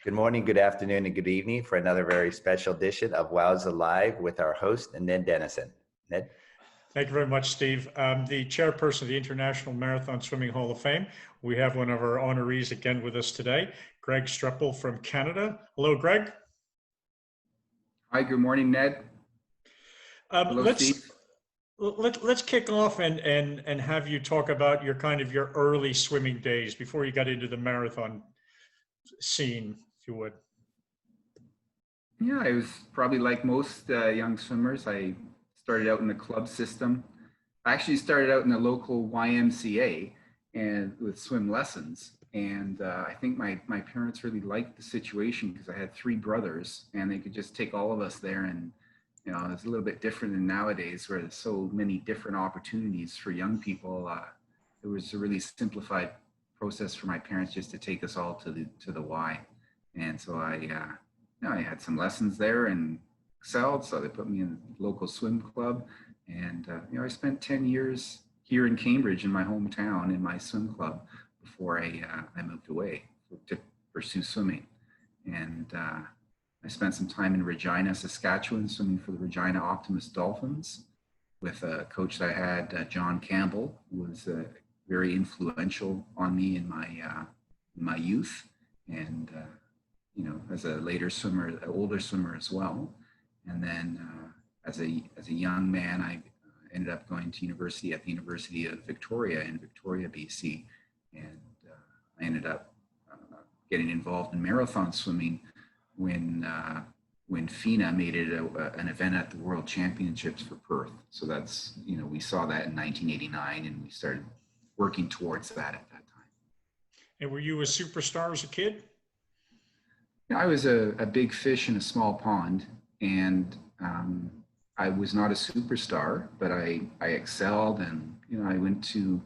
Good morning, good afternoon, and good evening for another very special edition of WOWSA Live with our host, Ned Dennison. Ned? Thank you very much, Steve. I'm the chairperson of the International Marathon Swimming Hall of Fame. We have one of our honorees again with us today, Greg Streppel from Canada. Hello, Greg. Hi, good morning, Ned. Hello, Steve. Let's kick off and have you talk about your early swimming days before you got into the marathon scene, if you would. Yeah, I was probably like most young swimmers. I started out in the club system. I actually started out in the local YMCA and with swim lessons. And I think my parents really liked the situation because I had 3 brothers and they could just take all of us there. And, you know, it's a little bit different than nowadays where there's so many different opportunities for young people. It was a really simplified process for my parents just to take us all to the Y. And so I had some lessons there and excelled. So they put me in the local swim club. And, I spent 10 years here in Cambridge in my hometown in my swim club before I moved away to pursue swimming. And I spent some time in Regina, Saskatchewan, swimming for the Regina Optimus Dolphins with a coach that I had, John Campbell, who was very influential on me in my youth. And, as a later swimmer, an older swimmer as well. And then as a young man, I ended up going to university at the University of Victoria in Victoria, BC. And I ended up getting involved in marathon swimming when FINA made it an event at the World Championships for Perth. So that's, we saw that in 1989 and we started working towards that at that time. And were you a superstar as a kid? I was a big fish in a small pond, and I was not a superstar, but I excelled, and I went to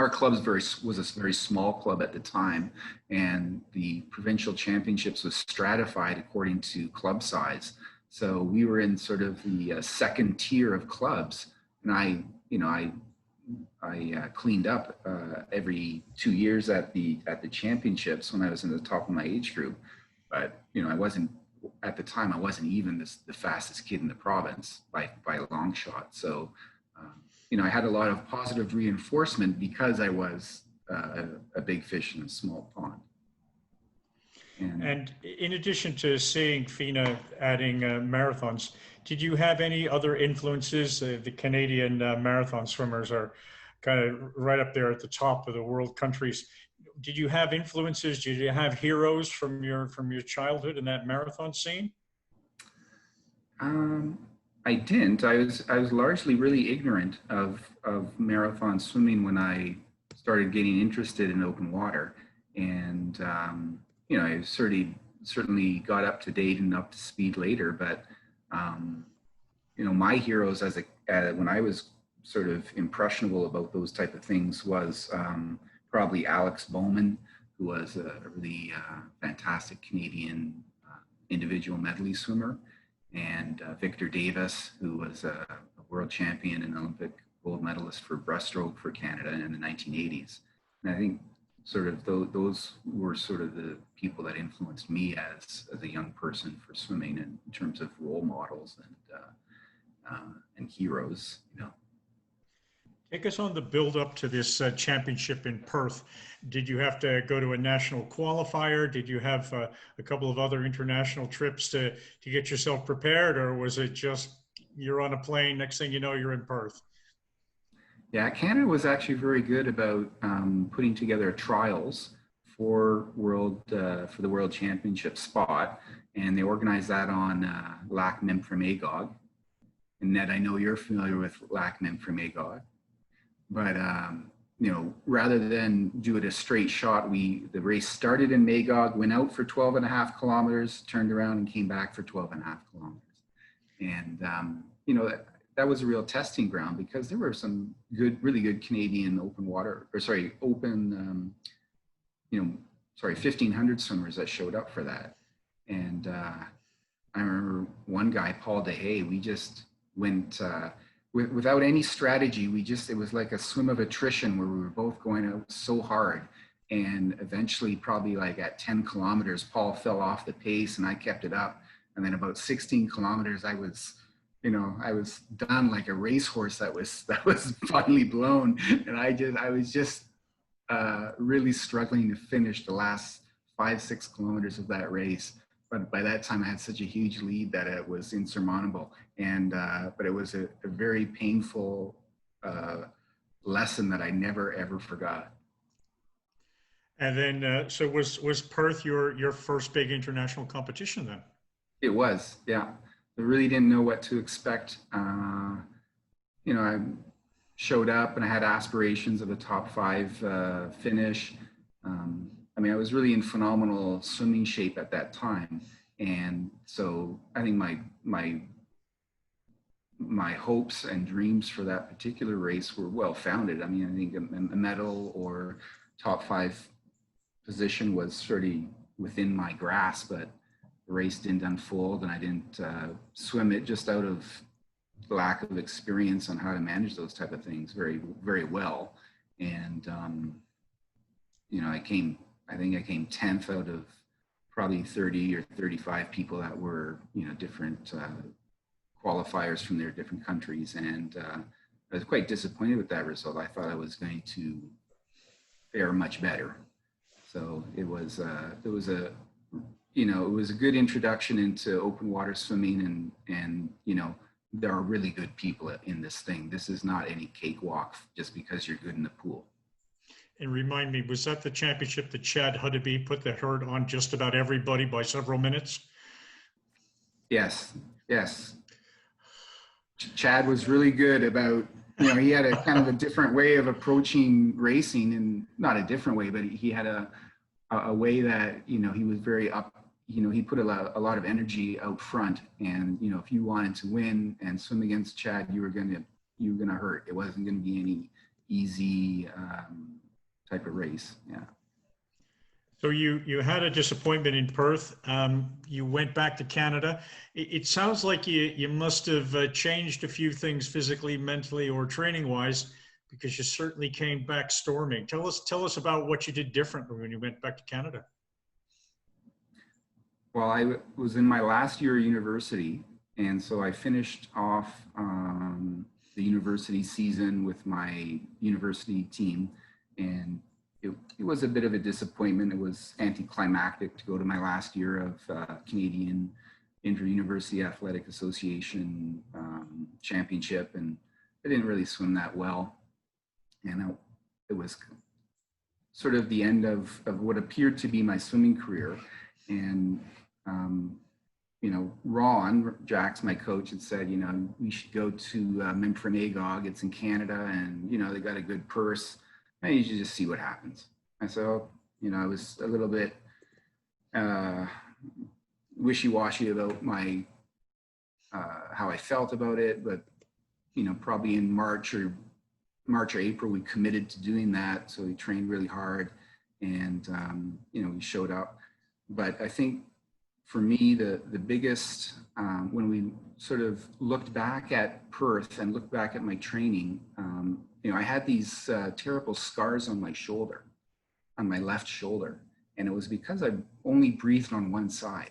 our club was a very small club at the time, and the provincial championships was stratified according to club size. So we were in sort of the second tier of clubs, and I cleaned up every 2 years at the championships when I was in the top of my age group. But I wasn't at the time. I wasn't even the fastest kid in the province by a long shot. So I had a lot of positive reinforcement because I was a big fish in a small pond. And in addition to seeing FINA adding marathons, did you have any other influences? The Canadian marathon swimmers are kind of right up there at the top of the world countries. Did you have influences? Did you have heroes from your childhood in that marathon scene? I didn't. I was largely really ignorant of marathon swimming when I started getting interested in open water, and I certainly got up to date and up to speed later. But my heroes when I was sort of impressionable about those type of things was probably Alex Bowman, who was a really fantastic Canadian individual medley swimmer, and Victor Davis, who was a world champion and Olympic gold medalist for breaststroke for Canada in the 1980s. And I think sort of those were sort of the people that influenced me as a young person for swimming in terms of role models and heroes, Take us on the build up to this championship in Perth. Did you have to go to a national qualifier? Did you have a couple of other international trips to get yourself prepared? Or was it just you're on a plane, next thing you know, you're in Perth? Yeah, Canada was actually very good about putting together trials for the World Championship spot. And they organized that on Lac Memphremagog. And Ned, I know you're familiar with Lac Memphremagog. But, rather than do it a straight shot, the race started in Magog, went out for 12.5 kilometers, turned around and came back for 12.5 kilometers. And, that was a real testing ground because there were some really good Canadian 1,500 swimmers that showed up for that. And I remember one guy, Paul DeHay, we just went, without any strategy, it was like a swim of attrition where we were both going out so hard. And eventually, probably like at 10 kilometers, Paul fell off the pace and I kept it up. And then about 16 kilometers, I was done like a racehorse that was finally blown. And I was just really struggling to finish the last 5-6 kilometers of that race. But by that time I had such a huge lead that it was insurmountable. And, but it was a very painful lesson that I never, ever forgot. And then, so was Perth your first big international competition then? It was, yeah. I really didn't know what to expect. You know, I showed up and I had aspirations of a top 5 finish. I mean, I was really in phenomenal swimming shape at that time. And so I think my hopes and dreams for that particular race were well founded. I mean, I think a medal or top 5 position was sort of within my grasp, but the race didn't unfold and I didn't swim it just out of lack of experience on how to manage those type of things very, very well. And, you know, I think I came 10th out of probably 30 or 35 people that were, you know, different qualifiers from their different countries. And I was quite disappointed with that result. I thought I was going to fare much better. So it was you know, it was a good introduction into open water swimming, and you know, there are really good people in this thing. This is not any cakewalk just because you're good in the pool. And remind me, was that the championship that Chad Hudeby put the hurt on just about everybody by several minutes? Yes, yes. Chad was really good about, you know, he had a kind of a different way of approaching racing, and not a different way, but he had a way that, you know, he was very up, you know, he put a lot of energy out front. And, you know, if you wanted to win and swim against Chad, you were gonna hurt. It wasn't gonna be any easy type of race. Yeah. So you had a disappointment in Perth. You went back to Canada. It sounds like you must have changed a few things physically, mentally, or training wise, because you certainly came back storming. Tell us about what you did differently when you went back to Canada. Well, I was in my last year of university, and so I finished off the university season with my university team, and it was a bit of a disappointment. It was anticlimactic to go to my last year of Canadian Inter-University Athletic Association championship, and I didn't really swim that well. And it was sort of the end of what appeared to be my swimming career. And, you know, Ron Jacks, my coach, had said, you know, we should go to Memphremagog. It's in Canada, and, you know, they got a good purse. And you should just see what happens. And so, you know, I was a little bit wishy-washy about my how I felt about it, but, you know, probably in March or April, we committed to doing that. So we trained really hard, and, you know, we showed up. But I think for me, the biggest, when we sort of looked back at Perth and looked back at my training, you know, I had these terrible scars on my shoulder, on my left shoulder. And it was because I only breathed on one side.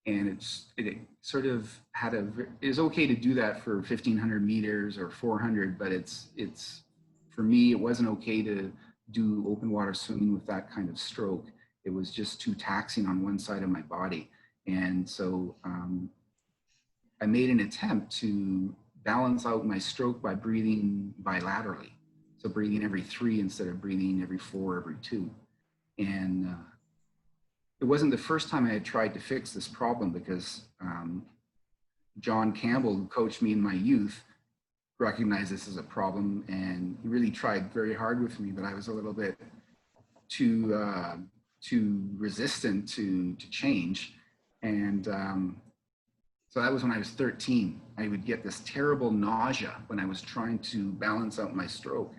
And it sort of had it's okay to do that for 1,500 meters or 400, but it's for me, it wasn't okay to do open water swimming with that kind of stroke. It was just too taxing on one side of my body. And so I made an attempt to balance out my stroke by breathing bilaterally. So breathing every 3 instead of breathing every 4, every 2. And it wasn't the first time I had tried to fix this problem, because John Campbell, who coached me in my youth, recognized this as a problem, and he really tried very hard with me, but I was a little bit too resistant to change. And so that was when I was 13. I would get this terrible nausea when I was trying to balance out my stroke.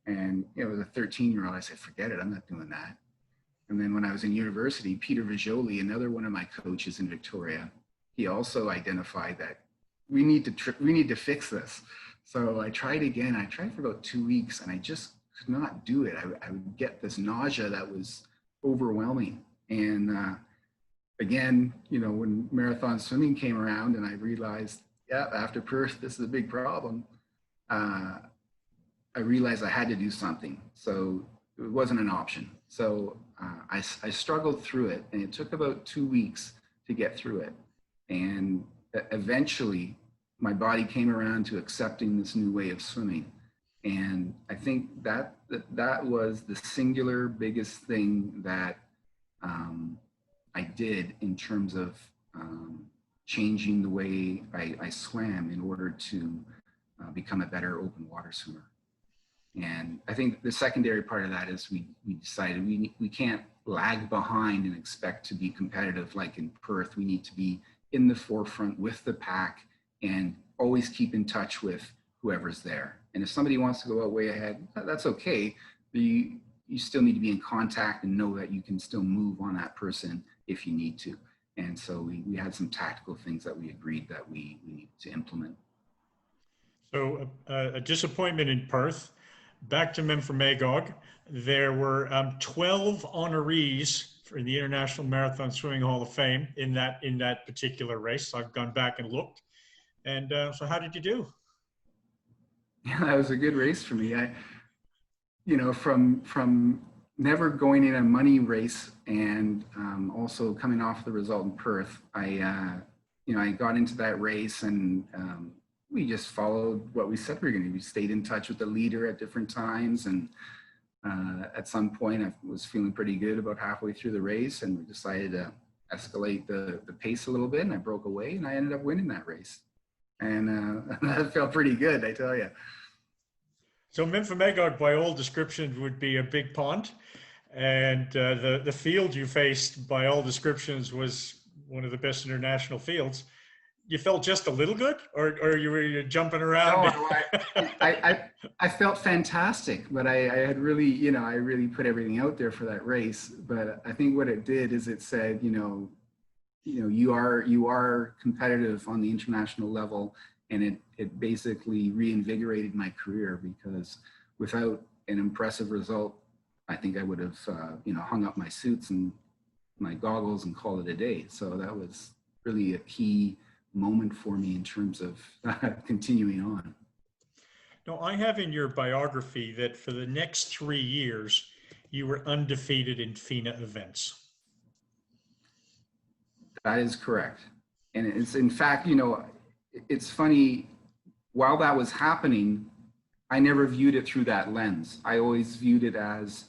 And you know, as a 13-year-old, I said, forget it, I'm not doing that. And then when I was in university, Peter Vajoli, another one of my coaches in Victoria, he also identified that we need to fix this. So I tried again. I tried for about 2 weeks, and I just could not do it. I would get this nausea that was overwhelming. And again, you know, when marathon swimming came around and I realized, yeah, after Perth, this is a big problem. I realized I had to do something. So it wasn't an option. So I struggled through it, and it took about 2 weeks to get through it. And eventually my body came around to accepting this new way of swimming. And I think that was the singular biggest thing that I did in terms of changing the way I swam in order to become a better open water swimmer. And I think the secondary part of that is we decided we can't lag behind and expect to be competitive like in Perth. We need to be in the forefront with the pack and always keep in touch with whoever's there. And if somebody wants to go out way ahead, that's okay. But you still need to be in contact and know that you can still move on that person if you need to. And so we had some tactical things that we agreed that we needed to implement. So a disappointment in Perth. Back to Memphremagog, there were 12 honorees for the International Marathon Swimming Hall of Fame in that particular race. I've gone back and looked. And so how did you do? Yeah, that was a good race for me. You know, from never going in a money race and also coming off the result in Perth, I got into that race and we just followed what we said we were going to do. We stayed in touch with the leader at different times. And at some point I was feeling pretty good about halfway through the race, and we decided to escalate the pace a little bit, and I broke away and I ended up winning that race. And that felt pretty good, I tell you. So Memphremagog, by all descriptions, would be a big pond. And the field you faced, by all descriptions, was one of the best international fields. You felt just a little good, or you were jumping around? No, I felt fantastic, but I had really, you know, I really put everything out there for that race. But I think what it did is it said, you are competitive on the international level, and it basically reinvigorated my career, because without an impressive result, I think I would have, hung up my suits and my goggles and called it a day. So that was really a key moment for me in terms of continuing on. No, I have in your biography that for the next 3 years, you were undefeated in FINA events. That is correct. And it's, in fact, you know, it's funny, while that was happening, I never viewed it through that lens. I always viewed it as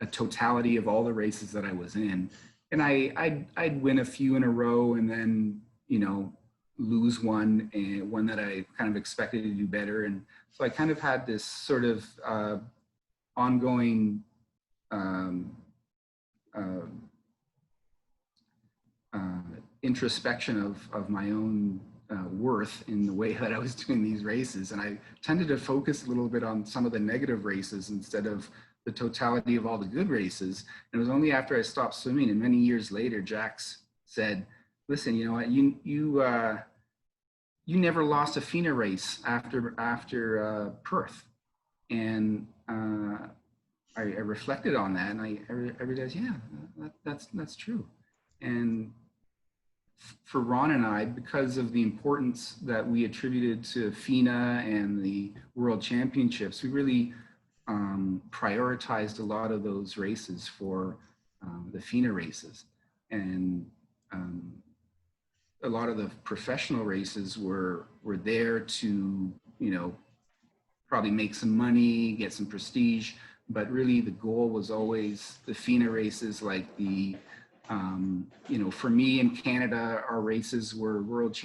a totality of all the races that I was in. And I'd win a few in a row and then, you know, lose one, and one that I kind of expected to do better. And so I kind of had this sort of ongoing introspection of my own worth in the way that I was doing these races. And I tended to focus a little bit on some of the negative races instead of the totality of all the good races. And it was only after I stopped swimming and many years later, Jax said, listen, you know what, you never lost a FINA race after Perth. And I reflected on that, and I realized, yeah, that's true. And for Ron and I, because of the importance that we attributed to FINA and the World Championships, we really prioritized a lot of those races for the FINA races. And a lot of the professional races were there to, you know, probably make some money, get some prestige, but really the goal was always the FINA races, like the, you know, for me in Canada, our races were world.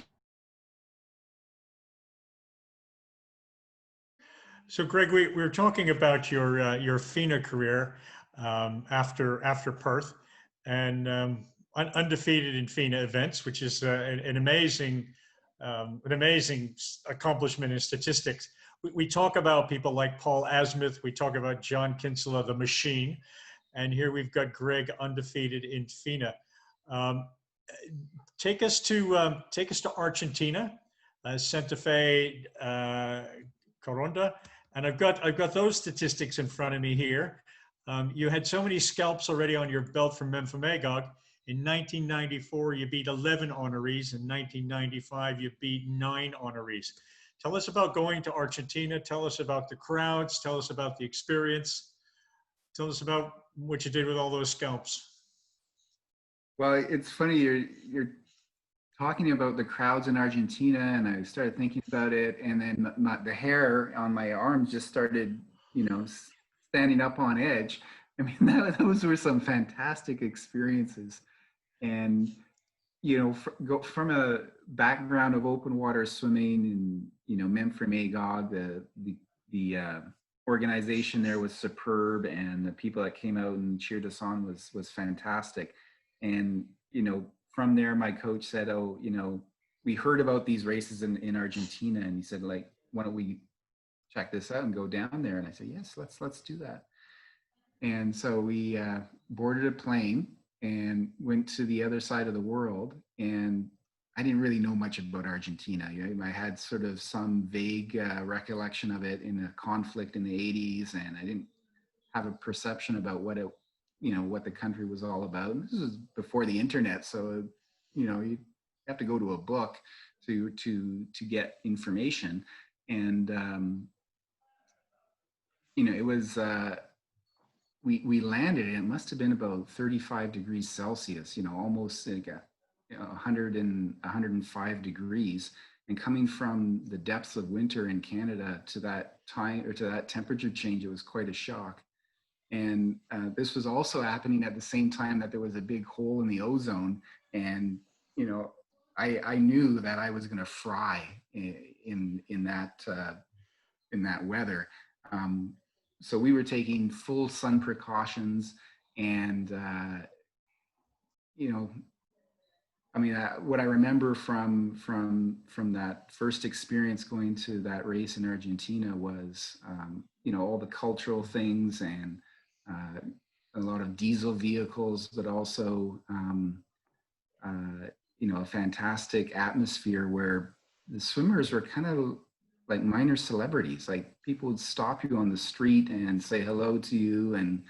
So Greg, we were talking about your FINA career after Perth, and undefeated in FINA events, which is an amazing accomplishment in statistics. We talk about people like Paul Asmuth. We talk about John Kinsella, the machine, and here we've got Greg undefeated in FINA. Take us to Argentina, Santa Fe, Coronda, And I've got those statistics in front of me here. You had so many scalps already on your belt from Memphremagog. In 1994, you beat 11 honorees. In 1995, you beat 9 honorees. Tell us about going to Argentina. Tell us about the crowds. Tell us about the experience. Tell us about what you did with all those scalps. Well, it's funny you're talking about the crowds in Argentina, and I started thinking about it, and then the hair on my arms just started, standing up on edge. I mean, those were some fantastic experiences, and go from a background of open water swimming and Memphremagog, the organization there was superb, and the people that came out and cheered us on was fantastic. And from there, my coach said, "Oh, we heard about these races in Argentina," and he said, "Like, why don't we check this out and go down there?" And I said, "Yes, let's do that." And so we boarded a plane and went to the other side of the world. And I didn't really know much about Argentina. I had sort of some vague recollection of it in a conflict in the 80s, and I didn't have a perception about what the country was all about. And this was before the internet, so you have to go to a book to get information. And it was we landed, and it must have been about 35 degrees Celsius, almost like 105 degrees. And coming from the depths of winter in Canada to that time, or to that temperature change, it was quite a shock. And this was also happening at the same time that there was a big hole in the ozone. And, I knew that I was going to fry in that weather. So we were taking full sun precautions, and what I remember from that first experience going to that race in Argentina was all the cultural things, and a lot of diesel vehicles, but also a fantastic atmosphere where the swimmers were kind of like minor celebrities. Like, people would stop you on the street and say hello to you, and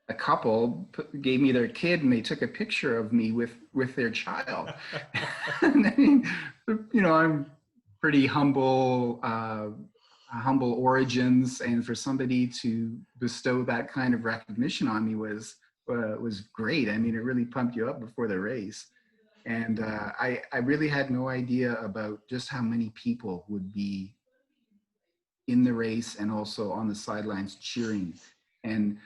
a couple gave me their kid, and they took a picture of me with their child. And I'm pretty humble origins, and for somebody to bestow that kind of recognition on me was great. I mean, it really pumped you up before the race. And I really had no idea about just how many people would be in the race and also on the sidelines cheering. And,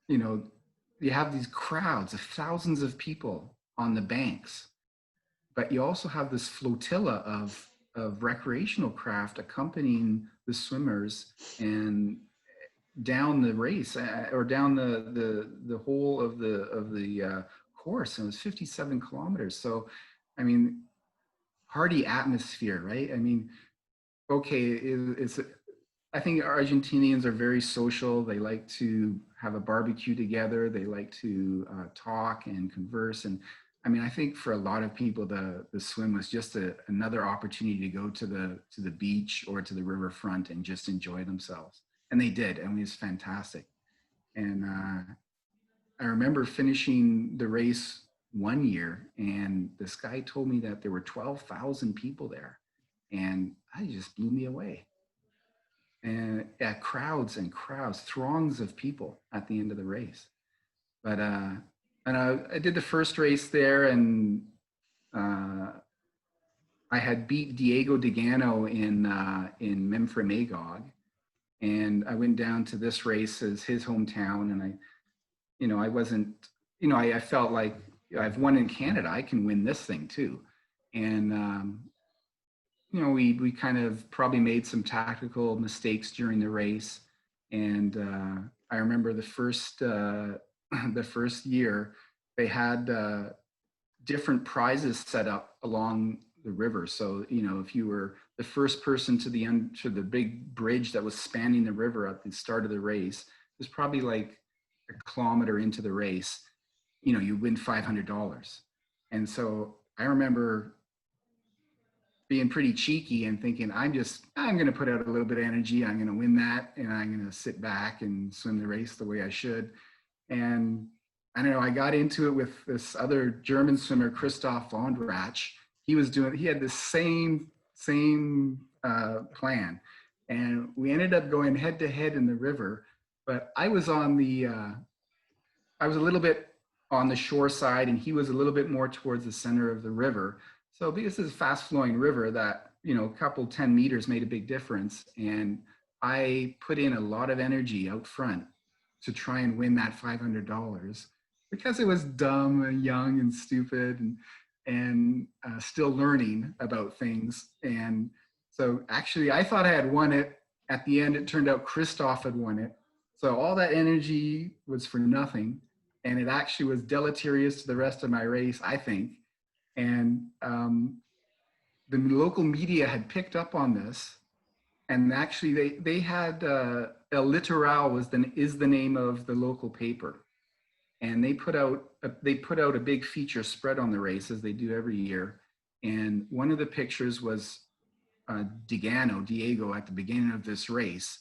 you have these crowds of thousands of people on the banks, but you also have this flotilla of recreational craft accompanying the swimmers and down the race, or down the whole of the course. And it was 57 kilometers. So, I mean, party atmosphere, right? I mean, okay, I think Argentinians are very social. They like to have a barbecue together. They like to talk and converse. And I mean, I think for a lot of people, the swim was just another opportunity to go to the beach or to the riverfront and just enjoy themselves. And they did. I mean, it's fantastic. And I remember finishing the race one year, and this guy told me that there were 12,000 people there, and it just blew me away. And crowds and crowds, throngs of people at the end of the race. But and I did the first race there, and I had beat Diego Degano in Memphremagog, and I went down to this race as his hometown, and I wasn't, I felt like I've won in Canada, I can win this thing too. And we kind of probably made some tactical mistakes during the race. And I remember the first year they had different prizes set up along the river. So, if you were the first person to the big bridge that was spanning the river at the start of the race, it was probably like a kilometer into the race, you win $500. And so I remember being pretty cheeky and thinking, I'm going to put out a little bit of energy. I'm going to win that. And I'm going to sit back and swim the race the way I should. And I don't know, I got into it with this other German swimmer, Christoph Vondrach. He had the same plan. And we ended up going head to head in the river, but I was a little bit on the shore side and he was a little bit more towards the center of the river. So because it's a fast flowing river, that, a couple 10 meters made a big difference. And I put in a lot of energy out front to try and win that $500 because it was dumb and young and stupid and still learning about things. And so actually I thought I had won it. At the end, it turned out Christoph had won it. So all that energy was for nothing. And it actually was deleterious to the rest of my race, I think. And the local media had picked up on this. And actually they had, El Litoral is the name of the local paper. And they put out a big feature spread on the race, as they do every year. And one of the pictures was Diego at the beginning of this race.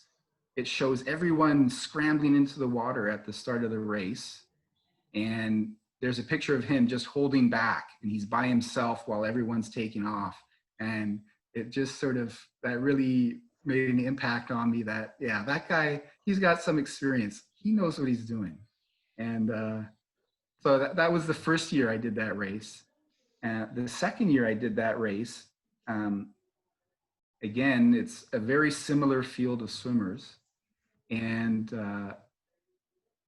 It shows everyone scrambling into the water at the start of the race. And there's a picture of him just holding back and he's by himself while everyone's taking off. And it just that really made an impact on me that, yeah, that guy, he's got some experience. He knows what he's doing. And so that was the first year I did that race. The second year I did that race, again, it's a very similar field of swimmers. And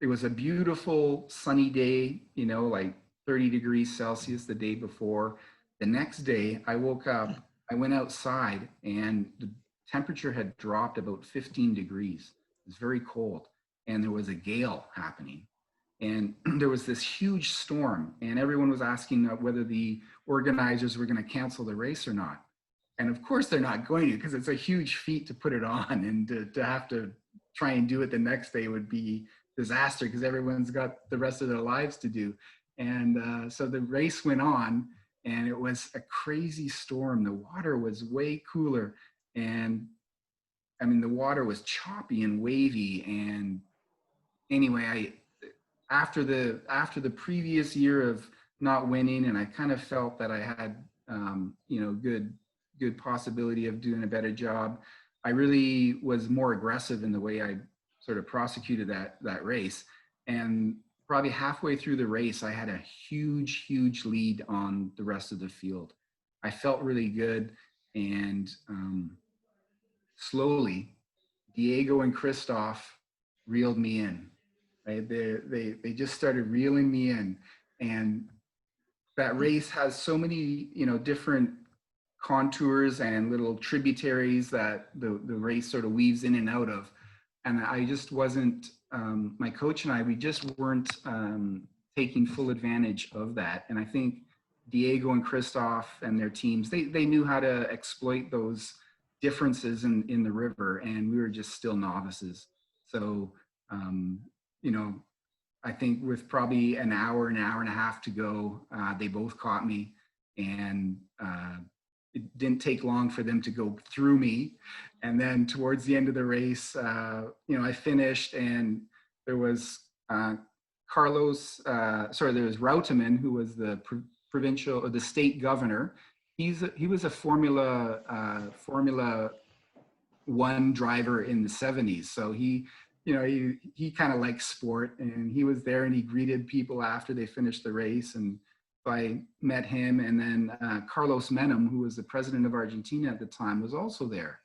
it was a beautiful sunny day, like 30 degrees Celsius the day before. The next day I woke up, I went outside and the temperature had dropped about 15 degrees. It was very cold and there was a gale happening. And there was this huge storm and everyone was asking whether the organizers were going to cancel the race or not. And of course they're not going to, because it's a huge feat to put it on, and to have to try and do it the next day would be disaster because everyone's got the rest of their lives to do. And so the race went on and it was a crazy storm. The water was way cooler. And I mean, the water was choppy and wavy. And anyway, after the previous year of not winning, and I kind of felt that I had, good possibility of doing a better job, I really was more aggressive in the way I sort of prosecuted that race. And probably halfway through the race, I had a huge lead on the rest of the field. I felt really good. And slowly, Diego and Christoph reeled me in. Right? They just started reeling me in. And that race has so many, different contours and little tributaries that the race sort of weaves in and out of. And I just wasn't, my coach and we just weren't taking full advantage of that. And I think Diego and Christoph and their teams, they knew how to exploit those differences in the river, and we were just still novices. So, I think with probably an hour and a half to go, they both caught me, and it didn't take long for them to go through me. And then towards the end of the race, I finished, and there was there was Rautemann, who was the provincial or the state governor. He was a Formula One driver in the 70s. So he kind of likes sport, and he was there and he greeted people after they finished the race. And so I met him, and then Carlos Menem, who was the president of Argentina at the time, was also there.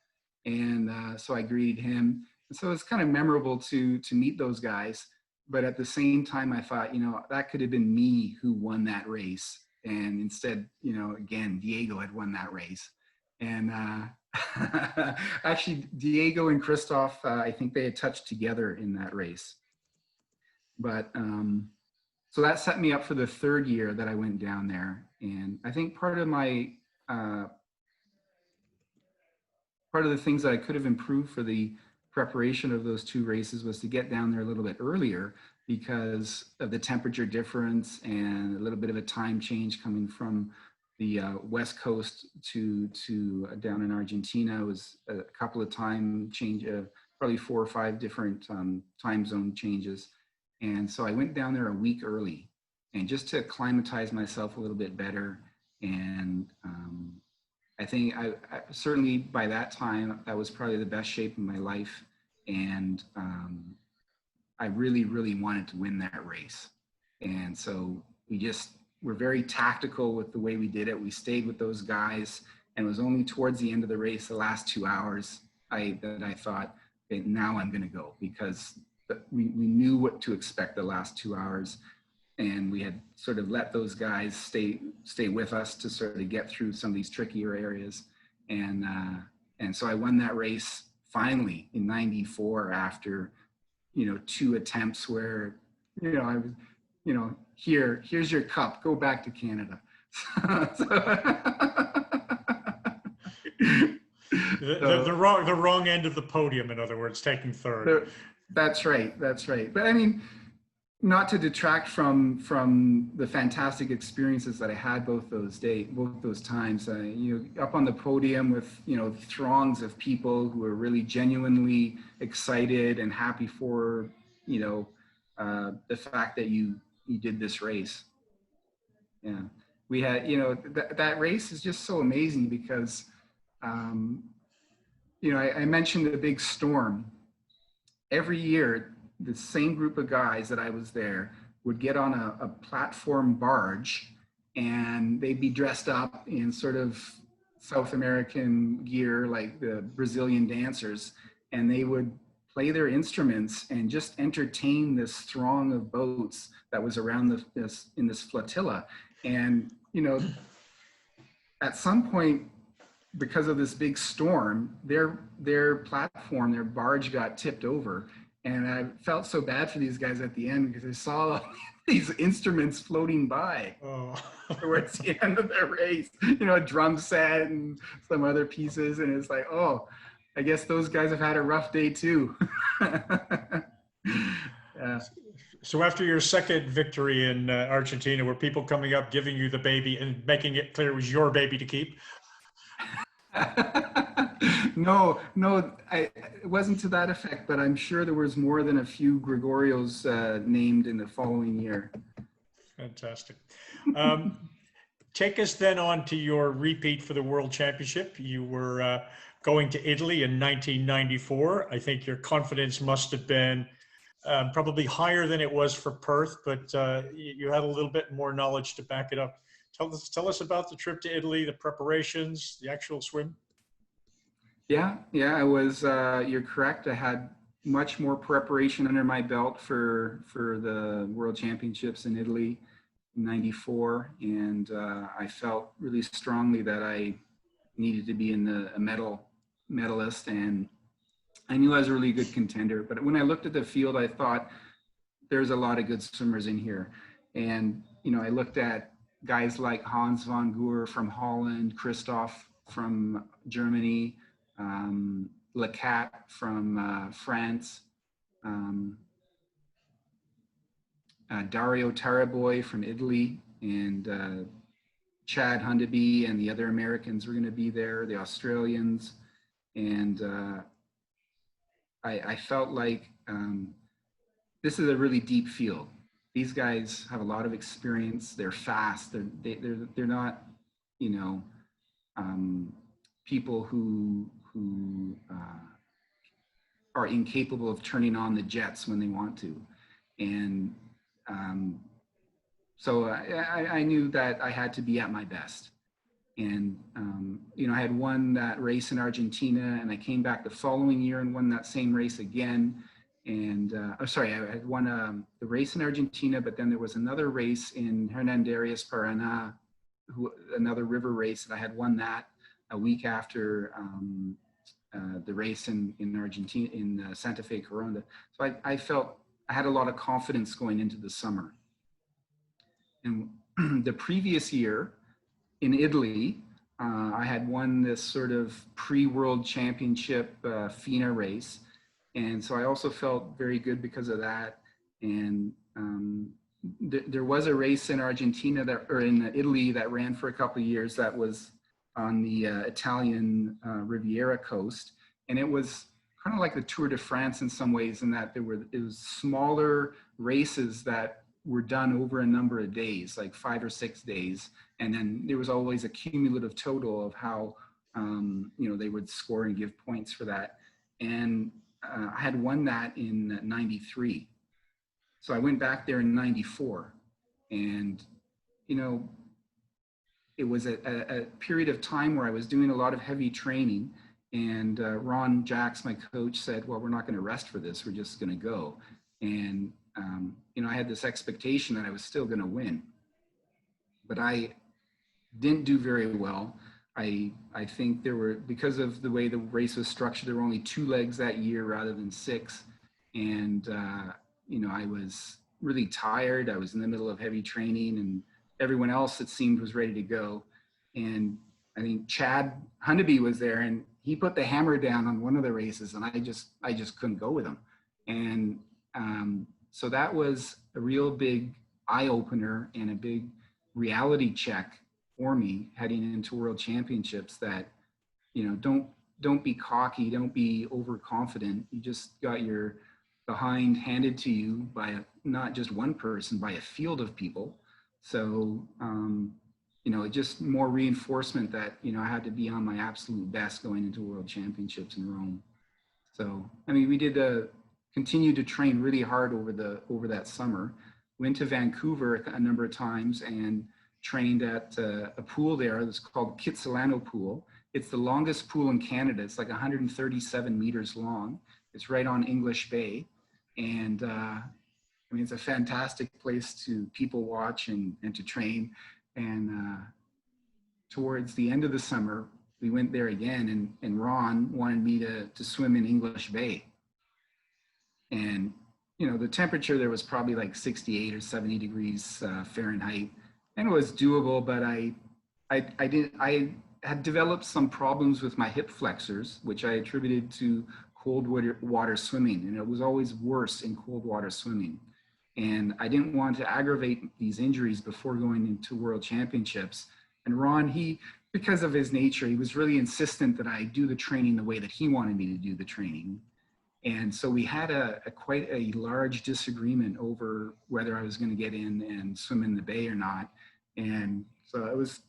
And so I greeted him. And so it's kind of memorable to meet those guys. But at the same time, I thought, that could have been me who won that race. And instead, again, Diego had won that race. And actually, Diego and Christoph, I think they had touched together in that race. But so that set me up for the third year that I went down there. And I think part of the things that I could have improved for the preparation of those two races was to get down there a little bit earlier, because of the temperature difference and a little bit of a time change coming from West Coast to down in Argentina. It was a couple of time change, probably 4 or 5 different time zone changes. And so I went down there a week early, and just to acclimatize myself a little bit better. And I think I certainly by that time, that was probably the best shape of my life. And I really, really wanted to win that race. And so we're very tactical with the way we did it. We stayed with those guys, and it was only towards the end of the race, the last 2 hours, that I thought, okay, now I'm going to go, because we knew what to expect the last 2 hours, and we had sort of let those guys stay with us to sort of get through some of these trickier areas. And so I won that race finally in '94 after, 2 attempts where, I was, here's your cup, go back to Canada. The wrong end of the podium, in other words, taking third. That's right. But I mean, not to detract from the fantastic experiences that I had both those times. Up on the podium with throngs of people who are really genuinely excited and happy for the fact that you did this race. Yeah, we had that race is just so amazing because I mentioned the big storm. Every year, the same group of guys that I was there would get on a platform barge, and they'd be dressed up in sort of South American gear like the Brazilian dancers, and they would play their instruments and just entertain this throng of boats that was around this flotilla. And at some point, because of this big storm, their platform, their barge got tipped over. And I felt so bad for these guys at the end because I saw these instruments floating by towards the end of their race, a drum set and some other pieces. And it's like, oh, I guess those guys have had a rough day too. Yeah. So after your second victory in Argentina, were people coming up, giving you the baby and making it clear it was your baby to keep? No, it wasn't to that effect, but I'm sure there was more than a few Gregorios named in the following year. Fantastic. Take us then on to your repeat for the World Championship. You were going to Italy in 1994. I think your confidence must have been probably higher than it was for Perth, but you had a little bit more knowledge to back it up. Tell us about the trip to Italy, the preparations, the actual swim. Yeah, I was, you're correct. I had much more preparation under my belt for the World Championships in Italy in '94. And I felt really strongly that I needed to be in a medalist, and I knew I was a really good contender. But when I looked at the field, I thought there's a lot of good swimmers in here. And, I looked at guys like Hans van Goor from Holland, Christoph from Germany, Lacat from France, Dario Taraboy from Italy, and Chad Hundeby and the other Americans were going to be there, the Australians. And I felt like this is a really deep field. These guys have a lot of experience. They're fast. They're not, people who are incapable of turning on the jets when they want to. And so I knew that I had to be at my best. And, I had won that race in Argentina, and I came back the following year and won that same race again. And I had won the race in Argentina, but then there was another race in Hernandarias, Paraná, another river race, and I had won that a week after the race in Argentina, in Santa Fe Coronda. So I felt I had a lot of confidence going into the summer. And the previous year in Italy, I had won this sort of pre-World Championship FINA race. And so I also felt very good because of that. And, there was a race in Argentina or in Italy that ran for a couple of years that was on the Italian Riviera coast. And it was kind of like the Tour de France in some ways, in that it was smaller races that were done over a number of days, like 5 or 6 days. And then there was always a cumulative total of how, they would score and give points for that. And I had won that in 93. So I went back there in 94, and, it was a period of time where I was doing a lot of heavy training, and Ron Jacks, my coach, said, well, we're not going to rest for this. We're just going to go. And, I had this expectation that I was still going to win, but I didn't do very well. I think because of the way the race was structured, there were only 2 legs that year rather than 6. And, I was really tired. I was in the middle of heavy training, and everyone else, it seemed, was ready to go. And I think Chad Hunneby was there, and he put the hammer down on one of the races, and I just couldn't go with him. And so that was a real big eye opener and a big reality check for me heading into World Championships, that, don't be cocky, don't be overconfident. You just got your behind handed to you by not just one person, by a field of people. So, just more reinforcement that, I had to be on my absolute best going into World Championships in Rome. So, we did continue to train really hard over that summer. Went to Vancouver a number of times and trained at a pool there. It's called Kitsilano Pool. It's the longest pool in Canada. It's like 137 meters long. It's right on English Bay. And it's a fantastic place to people watch and to train. And towards the end of the summer, we went there again, and Ron wanted me to swim in English Bay. And, the temperature there was probably like 68 or 70 degrees Fahrenheit, and it was doable, but I had developed some problems with my hip flexors, which I attributed to cold water swimming, and it was always worse in cold water swimming. And I didn't want to aggravate these injuries before going into World Championships. And Ron, because of his nature, he was really insistent that I do the training the way that he wanted me to do the training. And so we had quite a large disagreement over whether I was going to get in and swim in the bay or not. And so it was,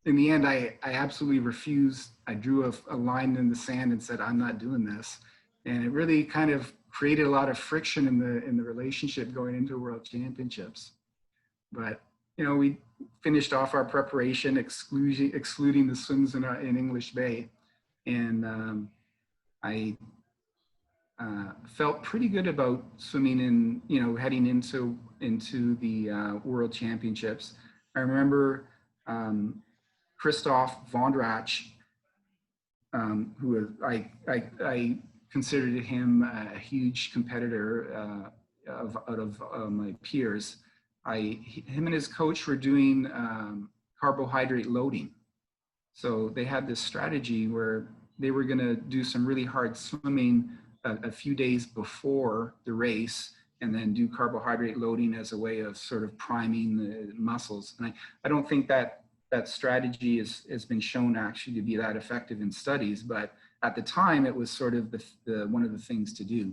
in the end, I absolutely refused. I drew a line in the sand and said, I'm not doing this. And it really kind of created a lot of friction in the relationship going into World Championships. But, we finished off our preparation, excluding the swims in English Bay. And I felt pretty good about swimming in, heading into the World Championships. I remember Christoph Vondrach, who I considered him a huge competitor out of my peers. Him and his coach were doing carbohydrate loading. So they had this strategy where they were going to do some really hard swimming a few days before the race, and then do carbohydrate loading as a way of sort of priming the muscles. And I don't think that strategy has been shown actually to be that effective in studies, but at the time it was sort of one of the things to do.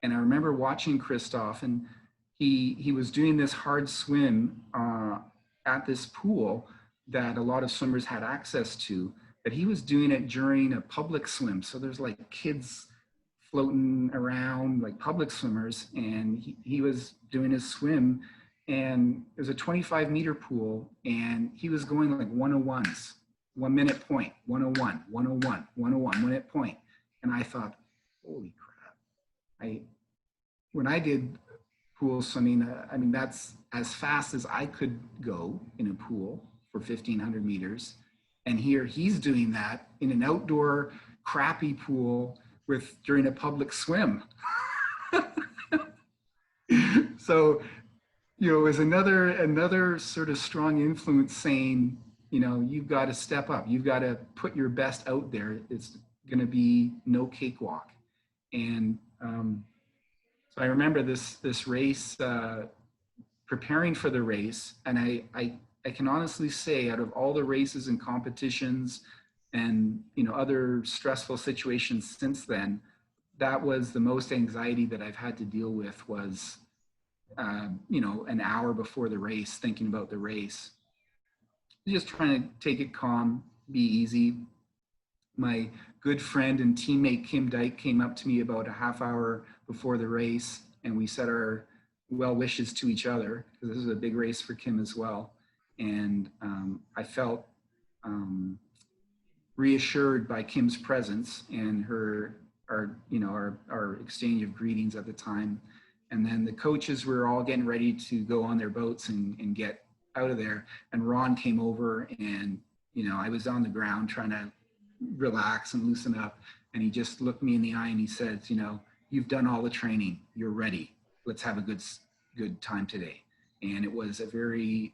And I remember watching Christoph, and he was doing this hard swim at this pool that a lot of swimmers had access to, but he was doing it during a public swim. So there's like kids floating around like public swimmers, and he was doing his swim, and it was a 25-meter pool, and he was going like 101s, 1 minute point, 101, 101, 101, 1 minute point. And I thought, holy crap. When I did pool swimming, that's as fast as I could go in a pool for 1,500 meters. And here he's doing that in an outdoor crappy pool during a public swim. So, it was another sort of strong influence saying, you've got to step up. You've got to put your best out there. It's going to be no cakewalk. And so So I remember this race, preparing for the race, and I can honestly say, out of all the races and competitions and other stressful situations since then, that was the most anxiety that I've had to deal with, was an hour before the race, thinking about the race. Just trying to take it calm, be easy. My good friend and teammate Kim Dyke came up to me about a half hour before the race, and we said our well wishes to each other, because this is a big race for Kim as well. And I felt reassured by Kim's presence and our exchange of greetings at the time. And then the coaches were all getting ready to go on their boats and get out of there. And Ron came over, and I was on the ground trying to relax and loosen up. And he just looked me in the eye and he said, "You've done all the training. You're ready. Let's have a good time today." And it was a very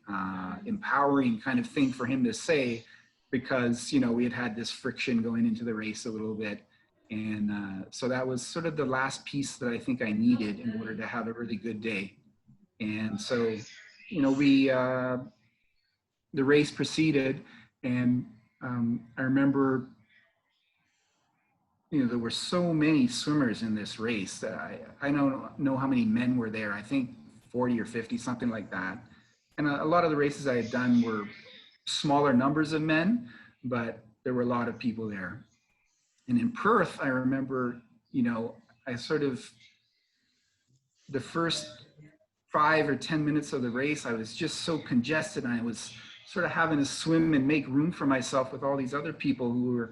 empowering kind of thing for him to say, because we had this friction going into the race a little bit. And so that was sort of the last piece that I think I needed in order to have a really good day. And so the race proceeded, and I remember there were so many swimmers in this race that I don't know how many men were there. I think 40 or 50, something like that. And a lot of the races I had done were smaller numbers of men, but there were a lot of people there. And in Perth, I remember, I sort of, the first 5 or 10 minutes of the race, I was just so congested, and I was sort of having to swim and make room for myself with all these other people who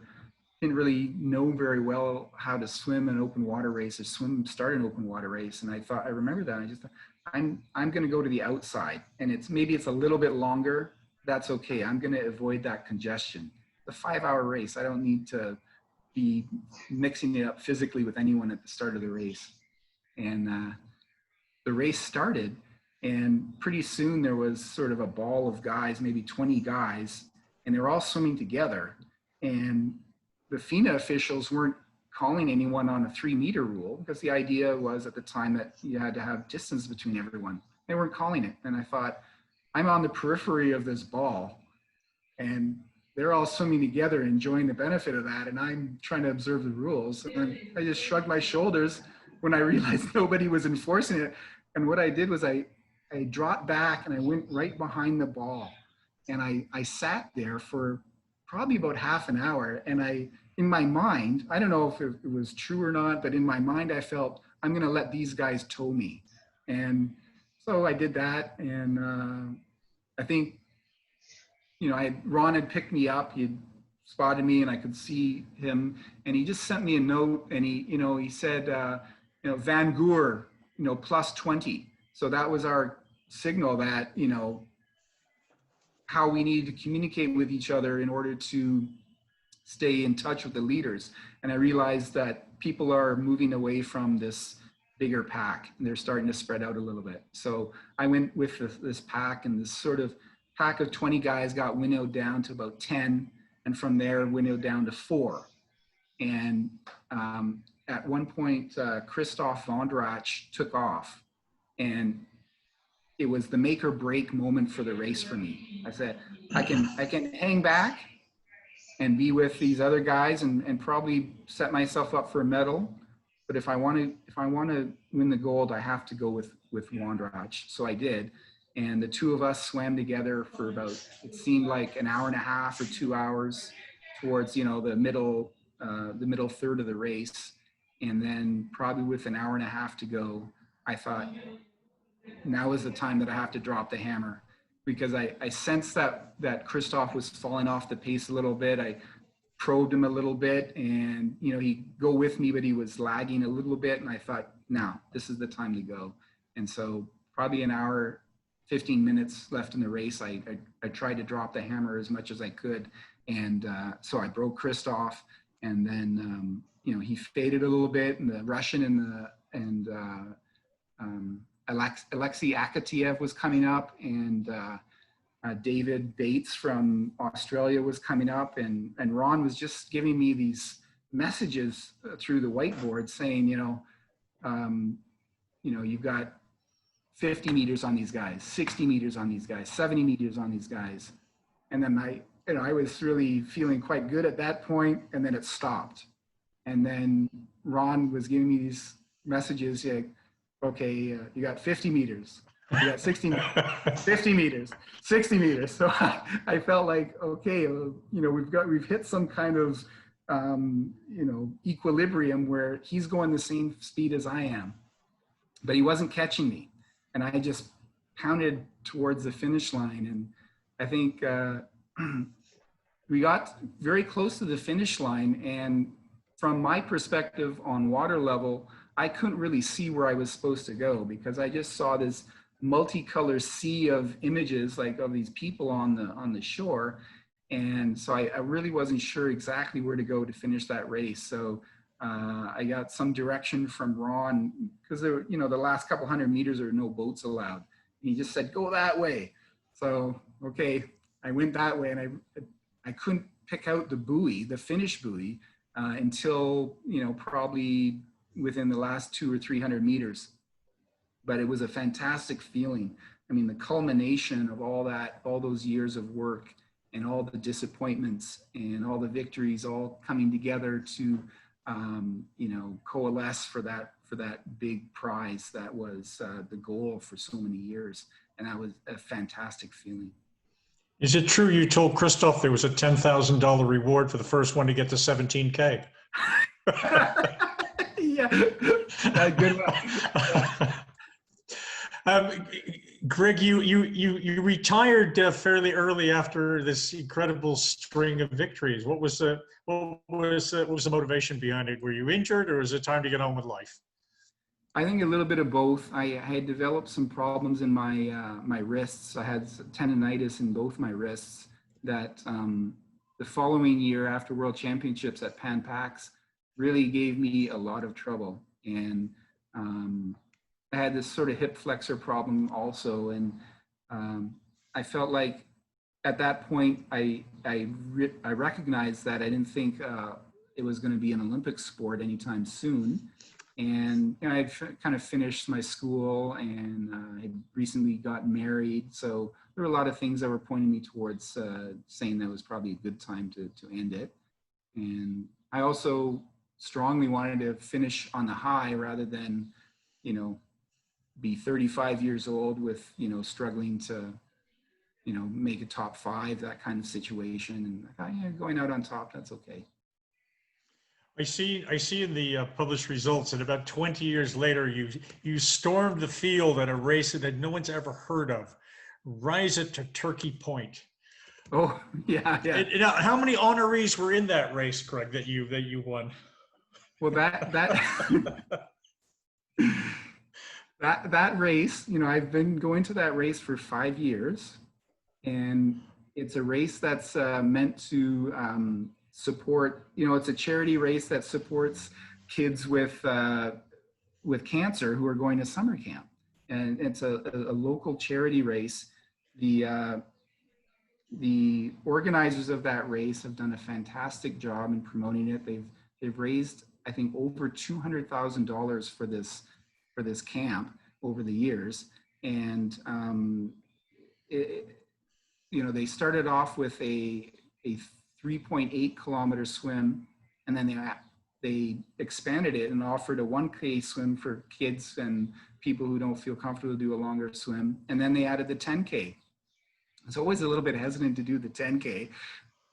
didn't really know very well how to swim an open water race or start an open water race. And I remember that. I just thought, I'm going to go to the outside, and maybe it's a little bit longer. That's okay. I'm going to avoid that congestion. The 5-hour race, I don't need to be mixing it up physically with anyone at the start of the race. And the race started, and pretty soon there was sort of a ball of guys, maybe 20 guys, and they were all swimming together. And the FINA officials weren't calling anyone on a 3-meter rule, because the idea was at the time that you had to have distance between everyone. They weren't calling it. And I thought, I'm on the periphery of this ball, and they're all swimming together, enjoying the benefit of that, and I'm trying to observe the rules. And I just shrugged my shoulders when I realized nobody was enforcing it. And what I did was I dropped back and I went right behind the ball. And I sat there for probably about half an hour. And in my mind, I don't know if it was true or not, but in my mind, I felt, I'm going to let these guys tow me. And so I did that. And I think, Ron had picked me up. He'd spotted me, and I could see him. And he just sent me a note, and he said, Van Goor, plus 20. So that was our signal that, how we needed to communicate with each other in order to stay in touch with the leaders. And I realized that people are moving away from this bigger pack, and they're starting to spread out a little bit. So I went with this pack, and this sort of pack of 20 guys got winnowed down to about 10. And from there, winnowed down to 4. And at one point, Christoph Vondrach took off, and it was the make or break moment for the race for me. I said, I can hang back and be with these other guys and probably set myself up for a medal. But if I want to win the gold, I have to go with Vondrach. So I did. And the two of us swam together for about, it seemed like an hour and a half or 2 hours towards, the middle third of the race. And then probably with an hour and a half to go, I thought, now is the time that I have to drop the hammer, because I sensed that Christoph was falling off the pace a little bit. I probed him a little bit, and, he'd go with me, but he was lagging a little bit. And I thought, now, this is the time to go. And so probably an hour, 15 minutes left in the race, I tried to drop the hammer as much as I could. And so I broke Christoph, and then, he faded a little bit, and the Russian and Alexei Akatiev was coming up, and David Bates from Australia was coming up, and Ron was just giving me these messages through the whiteboard saying, you've got 50 meters on these guys, 60 meters on these guys, 70 meters on these guys. And then I was really feeling quite good at that point, and then it stopped. And then Ron was giving me these messages like, okay, you got 50 meters, you got 60 meters, 50 meters, 60 meters. So I felt like, okay, we've hit some kind of, equilibrium where he's going the same speed as I am, but he wasn't catching me. And I just pounded towards the finish line. And I think we got very close to the finish line. And from my perspective on water level, I couldn't really see where I was supposed to go, because I just saw this multicolor sea of images, like of these people on the shore. And so I really wasn't sure exactly where to go to finish that race. So I got some direction from Ron, because the last couple hundred meters there were no boats allowed. And he just said, go that way. So, okay, I went that way, and I couldn't pick out the buoy, the finish buoy, until, probably within the last 200 or 300 meters. But it was a fantastic feeling. I mean, the culmination of all those years of work and all the disappointments and all the victories all coming together to, coalesce for that big prize that was the goal for so many years. And that was a fantastic feeling. Is it true you told Christoph there was a $10,000 reward for the first one to get to 17K? Yeah, good one. Greg, you retired fairly early after this incredible string of victories. What was the motivation behind it? Were you injured, or was it time to get on with life? I think a little bit of both. I had developed some problems in my wrists. I had tendonitis in both my wrists that the following year after World Championships at Pan Pacs really gave me a lot of trouble. And I had this sort of hip flexor problem also. And I felt like at that point, I recognized that I didn't think it was going to be an Olympic sport anytime soon. And I'd kind of finished my school, and I recently got married. So there were a lot of things that were pointing me towards saying that was probably a good time to end it. And I also strongly wanted to finish on the high rather than, be 35 years old with, struggling to, make a top 5, that kind of situation. And going out on top, that's okay. I see in the published results that about 20 years later, you stormed the field at a race that no one's ever heard of, Rise It to Turkey Point. Oh, yeah. Now, how many honorees were in that race, Craig, that you won? Well, that race, I've been going to that race for 5 years, and it's a race that's meant to support, it's a charity race that supports kids with cancer who are going to summer camp. And it's a local charity race. The organizers of that race have done a fantastic job in promoting it. They've raised, I think, over $200,000 for this camp over the years. And they started off with a 3.8 kilometer swim, and then they expanded it and offered a 1K swim for kids and people who don't feel comfortable to do a longer swim. And then they added the 10K. It's always a little bit hesitant to do the 10K.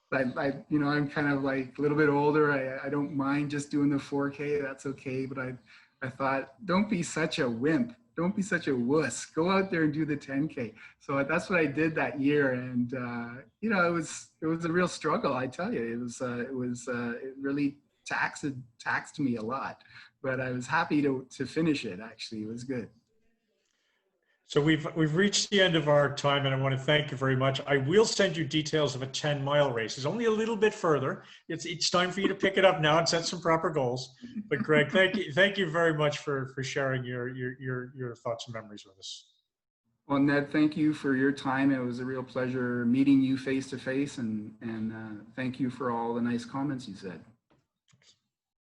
But I'm kind of like a little bit older. I don't mind just doing the 4K. That's okay. But I thought, don't be such a wimp. Don't be such a wuss. Go out there and do the 10K. So that's what I did that year. And, it was a real struggle. I tell you, it really taxed me a lot, but I was happy to finish it. Actually, it was good. So we've reached the end of our time, and I want to thank you very much. I will send you details of a 10-mile race. It's only a little bit further. It's time for you to pick it up now and set some proper goals. But Greg, thank you very much for sharing your thoughts and memories with us. Well, Ned, thank you for your time. It was a real pleasure meeting you face to face, and thank you for all the nice comments you said.